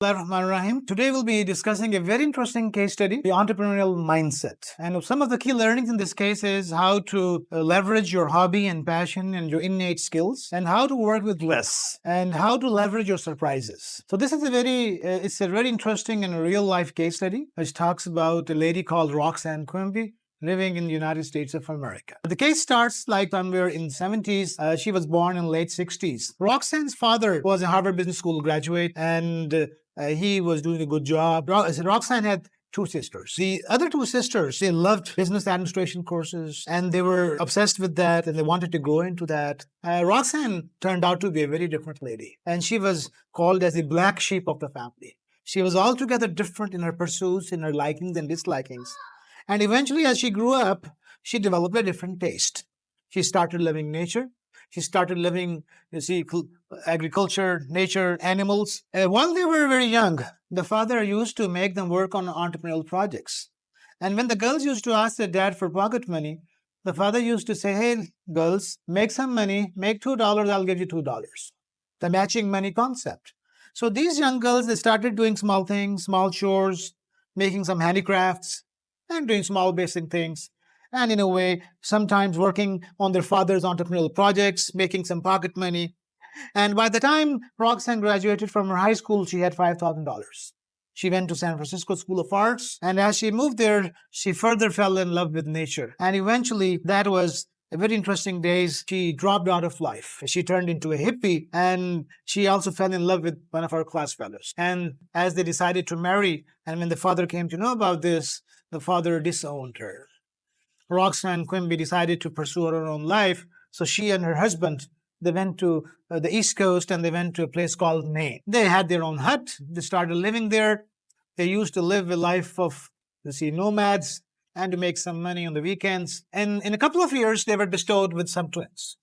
Rahim. Today we'll be discussing a very interesting case study, the entrepreneurial mindset. And some of the key learnings in this case is how to leverage your hobby and passion and your innate skills, and how to work with less, and how to leverage your surprises. So this is it's a very interesting and real life case study, which talks about a lady called Roxanne Quimby, living in the United States of America. The case starts like somewhere in the 70s. She was born in late 60s. Roxanne's father was a Harvard Business School graduate, and he was doing a good job. Roxanne had two sisters. The other two sisters, they loved business administration courses, and they were obsessed with that, and they wanted to go into that. Roxanne turned out to be a very different lady, and she was called as the black sheep of the family. She was altogether different in her pursuits, in her likings and dislikings. And eventually, as she grew up, she developed a different taste. She started loving nature. She started living, agriculture, nature, animals. While they were very young, the father used to make them work on entrepreneurial projects. And when the girls used to ask their dad for pocket money, the father used to say, "Hey, girls, make some money, make $2, I'll give you $2. The matching money concept. So these young girls, they started doing small things, small chores, making some handicrafts, and doing small basic things. And in a way, sometimes working on their father's entrepreneurial projects, making some pocket money. And by the time Roxanne graduated from her high school, she had $5,000. She went to San Francisco School of Arts, and as she moved there, she further fell in love with nature. And eventually, that was a very interesting days. She dropped out of life. She turned into a hippie, and she also fell in love with one of our class fellows. And as they decided to marry, and when the father came to know about this, the father disowned her. Roxanne Quimby decided to pursue her own life. So she and her husband, they went to the East Coast, and they went to a place called Maine. They had their own hut. They started living there. They used to live a life of, nomads, and to make some money on the weekends. And in a couple of years, they were bestowed with some twins.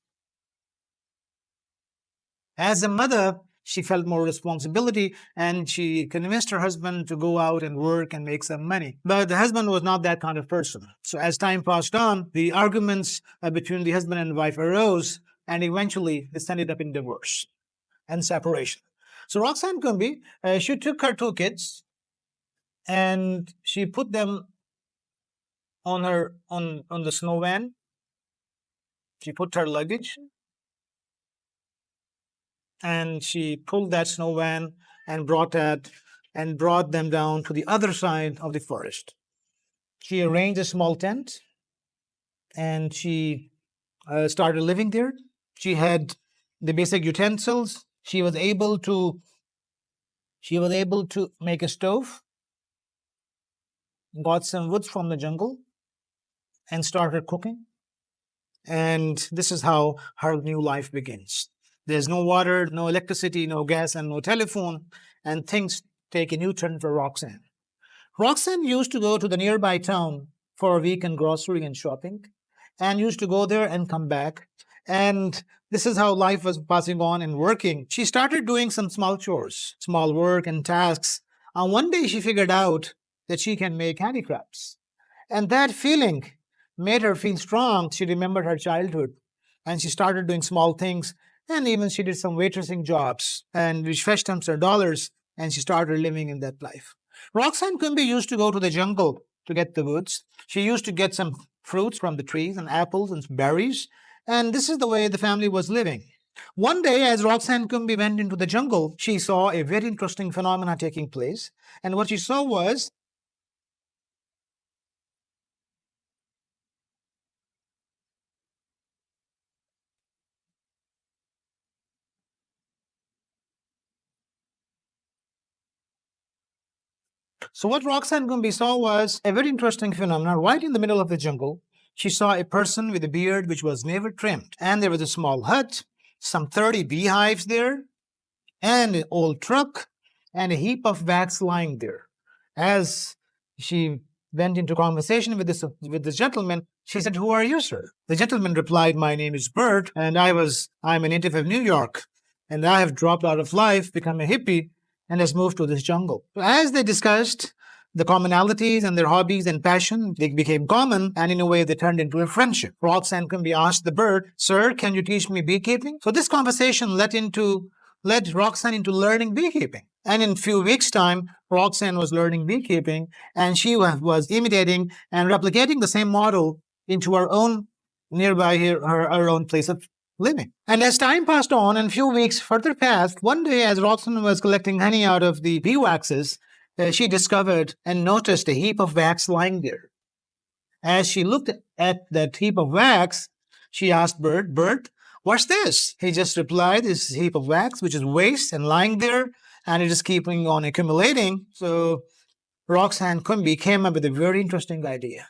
As a mother, she felt more responsibility, and she convinced her husband to go out and work and make some money. But the husband was not that kind of person. So as time passed on, the arguments between the husband and wife arose, and eventually this ended up in divorce and separation. So Roxanne Quimby, she took her two kids, and she put them on the snow van. She put her luggage, and she pulled that snow van and brought them down to the other side of the forest. She arranged a small tent, and she started living there. She had the basic utensils. She was able to make a stove, got some woods from the jungle, and started cooking. And this is how her new life begins. There's no water, no electricity, no gas, and no telephone, and things take a new turn for Roxanne. Roxanne used to go to the nearby town for a weekend grocery and shopping, and used to go there and come back. And this is how life was passing on and working. She started doing some small chores, small work and tasks. And one day she figured out that she can make handicrafts. And that feeling made her feel strong. She remembered her childhood, and she started doing small things. And even she did some waitressing jobs, and which fetched her some dollars, and she started living in that life. Roxanne Quimby used to go to the jungle to get the woods. She used to get some fruits from the trees, and apples and berries, and this is the way the family was living. One day, as Roxanne Quimby went into the jungle, she saw a very interesting phenomena taking place, and what she saw was So what Roxanne Quimby saw was a very interesting phenomenon. Right in the middle of the jungle, she saw a person with a beard which was never trimmed. And there was a small hut, some 30 beehives there, and an old truck, and a heap of wax lying there. As she went into conversation with this gentleman, she said, "Who are you, sir?" The gentleman replied, "My name is Burt, and I'm a native of New York, and I have dropped out of life, become a hippie, and has moved to this jungle." So as they discussed the commonalities and their hobbies and passion, they became common, and in a way they turned into a friendship. Roxanne Quimby asked the bird, "Sir, can you teach me beekeeping?" So this conversation led Roxanne into learning beekeeping. And in a few weeks' time, Roxanne was learning beekeeping, and she was imitating and replicating the same model into her own nearby her own place of living. And as time passed on and a few weeks further passed, one day as Roxanne was collecting honey out of the beeswaxes, she discovered and noticed a heap of wax lying there. As she looked at that heap of wax, she asked Burt, what's this? He just replied, this heap of wax, which is waste and lying there, and it is keeping on accumulating. So Roxanne Quimby came up with a very interesting idea.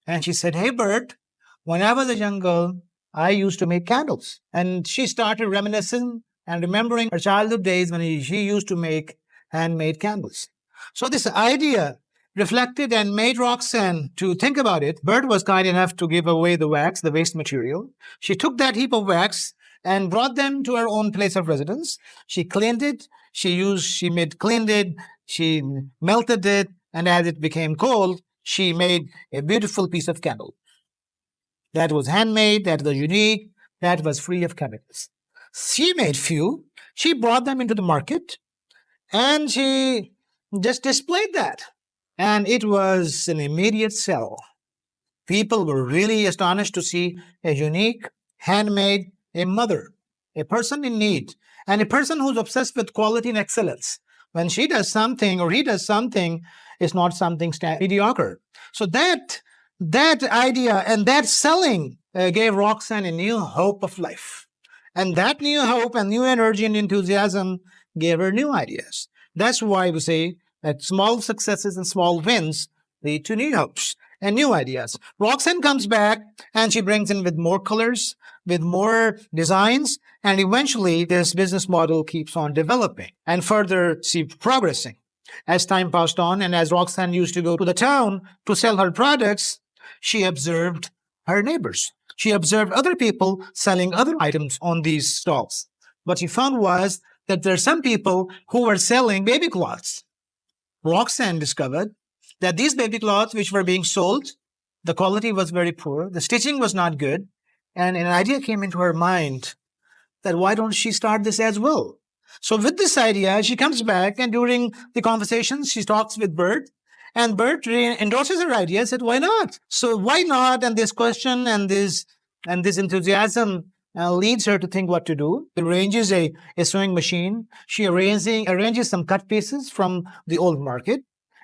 And she said, hey, Burt, when I was a young girl, I used to make candles. And she started reminiscing and remembering her childhood days when she used to make handmade candles. So this idea reflected and made Roxanne to think about it. Bert was kind enough to give away the wax, the waste material. She took that heap of wax and brought them to her own place of residence. She cleaned it. Cleaned it. She melted it. And as it became cold, she made a beautiful piece of candle that was handmade, that was unique, that was free of chemicals. She made few. She brought them into the market and she just displayed that. And it was an immediate sell. People were really astonished to see a unique, handmade, a mother, a person in need, and a person who's obsessed with quality and excellence. When she does something or he does something, it's not something mediocre. So that idea and that selling gave Roxanne a new hope of life. And that new hope and new energy and enthusiasm gave her new ideas. That's why we say that small successes and small wins lead to new hopes and new ideas. Roxanne comes back and she brings in with more colors, with more designs, and eventually this business model keeps on developing and further progressing. As time passed on and as Roxanne used to go to the town to sell her products, she observed her neighbors. She observed other people selling other items on these stalls. What she found was that there are some people who were selling baby cloths. Roxanne discovered that these baby cloths which were being sold, the quality was very poor, the stitching was not good, and an idea came into her mind that why don't she start this as well? So with this idea, she comes back and during the conversation, she talks with Bert, and Bert endorses her idea, said, why not? So why not? And this question and this enthusiasm leads her to think what to do. She arranges a sewing machine. She arranges some cut pieces from the old market,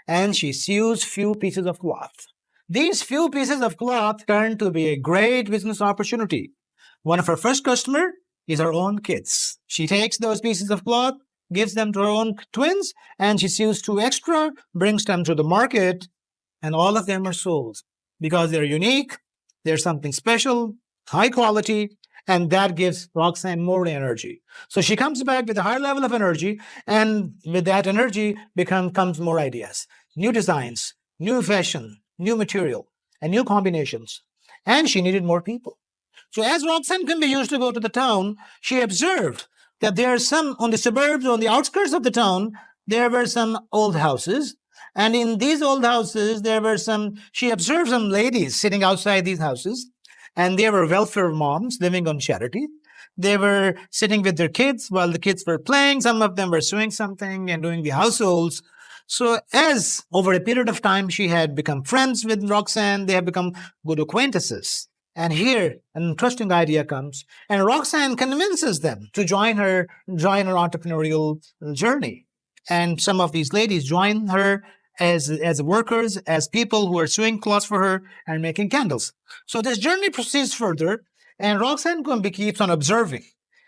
and she sews few pieces of cloth. These few pieces of cloth turn to be a great business opportunity. One of her first customers is her own kids. She takes those pieces of cloth, gives them to her own twins, and she sews 2 extra, brings them to the market, and all of them are sold because they're unique, they're something special, high quality, and that gives Roxanne more energy. So she comes back with a higher level of energy, and with that energy comes more ideas, new designs, new fashion, new material, and new combinations. And she needed more people. So as Roxanne Quimby used to go to the town, she observed that there are some on the suburbs, on the outskirts of the town, there were some old houses. And in these old houses, she observed some ladies sitting outside these houses. And they were welfare moms living on charity. They were sitting with their kids while the kids were playing. Some of them were sewing something and doing the households. So as over a period of time, she had become friends with Roxanne. They have become good acquaintances. And here, an interesting idea comes, and Roxanne convinces them to join her entrepreneurial journey. And some of these ladies join her as workers, as people who are sewing cloths for her and making candles. So this journey proceeds further, and Roxanne Quimby keeps on observing.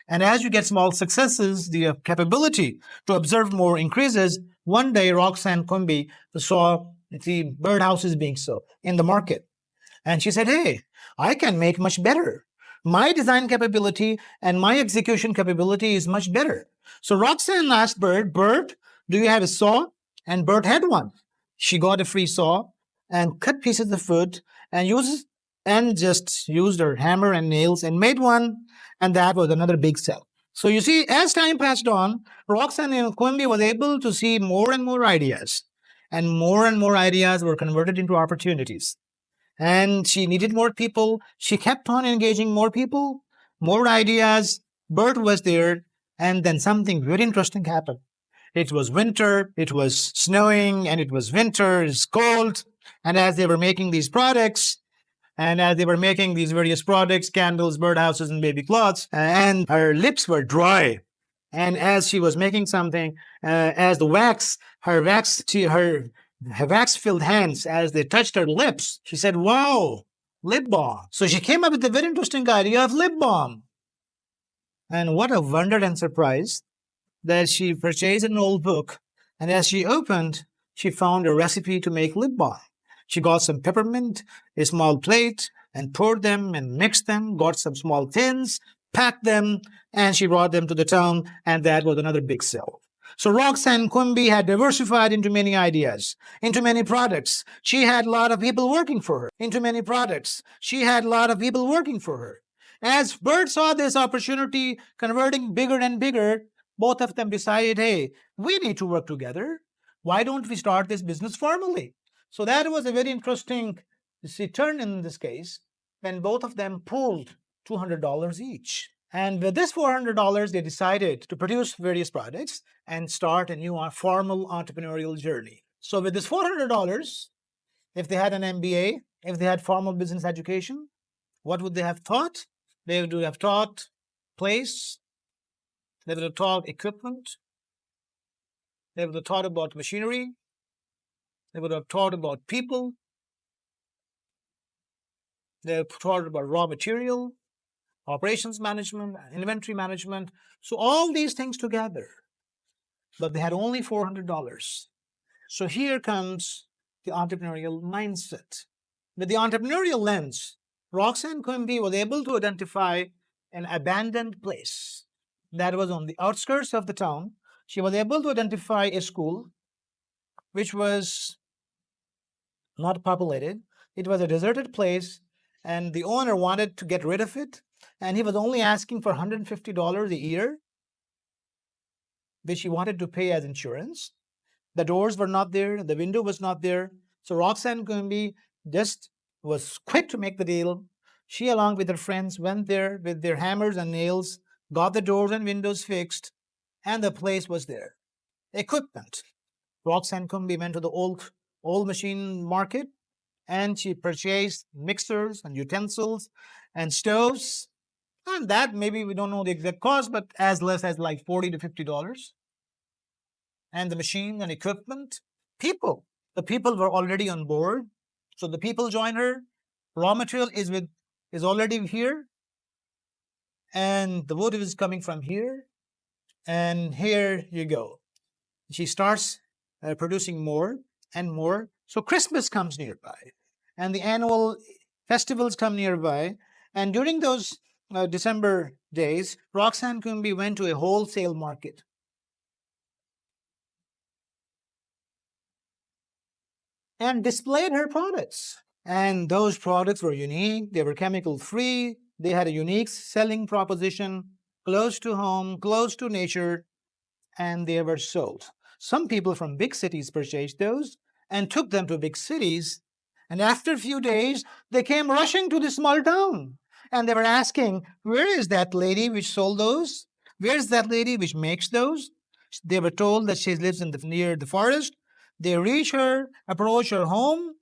And as you get small successes, the capability to observe more increases. One day, Roxanne Quimby saw the birdhouses being sold in the market. And she said, hey, I can make much better. My design capability and my execution capability is much better. So Roxanne asked Burt, do you have a saw? And Burt had one. She got a free saw and cut pieces of wood and just used her hammer and nails and made one. And that was another big sell. So you see, as time passed on, Roxanne Quimby was able to see more and more ideas. And more ideas were converted into opportunities. And she needed more people. She kept on engaging more people, more ideas. Bert was there. And then something very interesting happened. It was winter, it was snowing, and it was winter, it's cold. And as they were making these products, and as they were making these various products, candles, birdhouses, and baby cloths, and her lips were dry. And as she was making something, as the wax, her wax-filled hands, as they touched her lips, she said, "Wow, lip balm." So she came up with a very interesting idea of lip balm. And what a wonder and surprise that she purchased an old book, and as she opened, she found a recipe to make lip balm. She got some peppermint, a small plate, and poured them and mixed them, got some small tins, packed them, and she brought them to the town, and that was another big sell. So Roxanne Quimby had diversified into many ideas, into many products. She had a lot of people working for her. Into many products. She had a lot of people working for her. As Burt saw this opportunity converting bigger and bigger, both of them decided, hey, we need to work together. Why don't we start this business formally? So that was a very interesting turn in this case when both of them pooled $200 each. And with this $400, they decided to produce various products and start a new formal entrepreneurial journey. So with this $400, if they had an MBA, if they had formal business education, what would they have taught? They would have taught place, they would have taught equipment, they would have taught about machinery, they would have taught about people, they would have taught about raw material, operations management, inventory management. So all these things together. But they had only $400. So here comes the entrepreneurial mindset. With the entrepreneurial lens, Roxanne Quimby was able to identify an abandoned place that was on the outskirts of the town. She was able to identify a school which was not populated. It was a deserted place, and the owner wanted to get rid of it, and he was only asking for $150 a year, which he wanted to pay as insurance. The doors were not there, the window was not there. So Roxanne Quimby just was quick to make the deal. She, along with her friends, went there with their hammers and nails, got the doors and windows fixed, and the place was there. Equipment. Roxanne Quimby went to the old machine market, and she purchased mixers and utensils and stoves. And that, maybe we don't know the exact cost, but as less as like $40 to $50. And the machine and equipment, people. The people were already on board. So the people join her. Raw material is already here. And the wood is coming from here. And here you go. She starts producing more and more. So Christmas comes nearby. And the annual festivals come nearby. And during those December days, Roxanne Quimby went to a wholesale market. And displayed her products. And those products were unique, they were chemical free, they had a unique selling proposition, close to home, close to nature, and they were sold. Some people from big cities purchased those and took them to big cities. And after a few days, they came rushing to the small town. And they were asking, where is that lady which sold those? Where is that lady which makes those? They were told that she lives near the forest. They reach her, approach her home,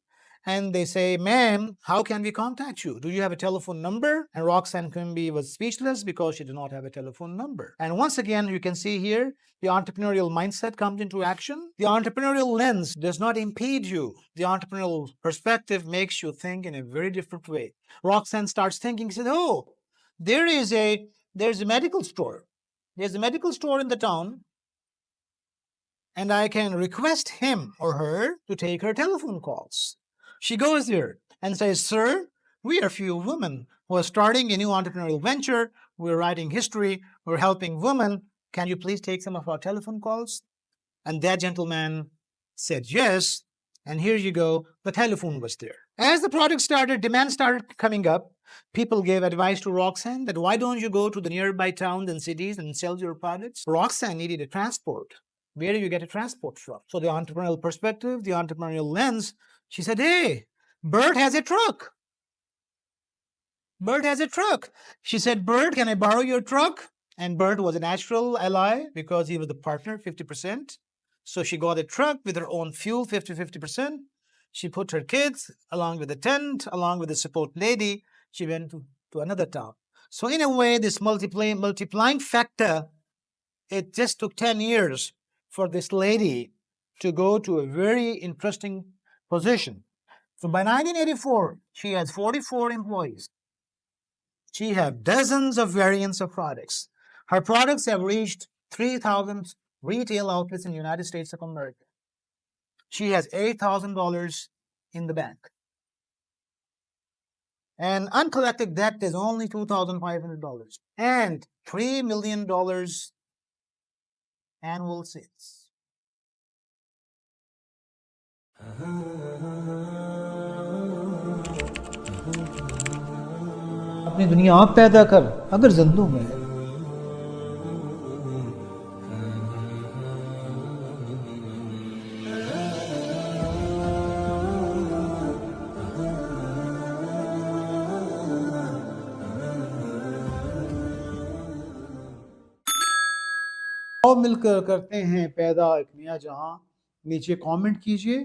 and they say, ma'am, how can we contact you? Do you have a telephone number? And Roxanne Quimby was speechless because she did not have a telephone number. And once again, you can see here, the entrepreneurial mindset comes into action. The entrepreneurial lens does not impede you. The entrepreneurial perspective makes you think in a very different way. Roxanne starts thinking, she said, oh, there's a medical store. There's a medical store in the town, and I can request him or her to take her telephone calls. She goes there and says, sir, we are few women who are starting a new entrepreneurial venture. We're writing history. We're helping women. Can you please take some of our telephone calls? And that gentleman said yes. And here you go. The telephone was there. As the product started, demand started coming up. People gave advice to Roxanne that why don't you go to the nearby towns and cities and sell your products? Roxanne needed a transport. Where do you get a transport from? So the entrepreneurial perspective, the entrepreneurial lens, she said, hey, Burt has a truck. Burt has a truck. She said, Burt, can I borrow your truck? And Burt was a natural ally because he was the partner, 50%. So she got a truck with her own fuel, 50-50%. She put her kids along with the tent, along with the support lady. She went to another town. So in a way, this multiplying factor, it just took 10 years for this lady to go to a very interesting position. So by 1984, she has 44 employees. She has dozens of variants of products. Her products have reached 3,000 retail outlets in the United States of America. She has $8,000 in the bank. And uncollected debt is only $2,500 and $3 million annual sales. अपनी दुनिया आप पैदा कर अगर जंतु में है। मिलकर करते हैं पैदा एक नया जहां। नीचे कमेंट कीजिए